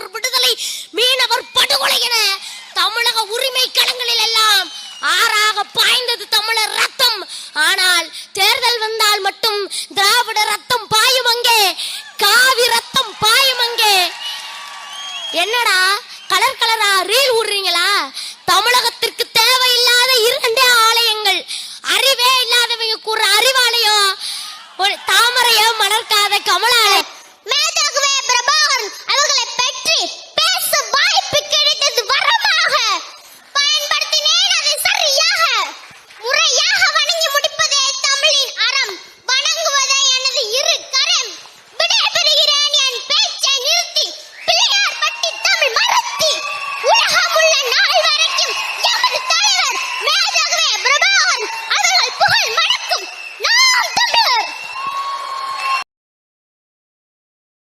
மீனவர் விடுதலை, மீனவர் படுகொலை என தமிழக உரிமை களங்களில் எல்லாம் ஆறாக பாய்ந்தது தமிழர் ரத்தம். ஆனால் தேர்தல் வந்தால் மட்டும் திராவிட ரத்தம் பாயும் அங்கே, காவி ரத்தம் பாயும் அங்கே. என்னடா கலர் கலரா ரீல் விடுறீங்களா? தமிழகத்திற்கு தேவையில்லாத இரண்டே ஆலயங்கள், அறிவே இல்லாதவங்க கூற அறிவாலயம், தாமரையோ மலர்க்காத கமலாலயம்.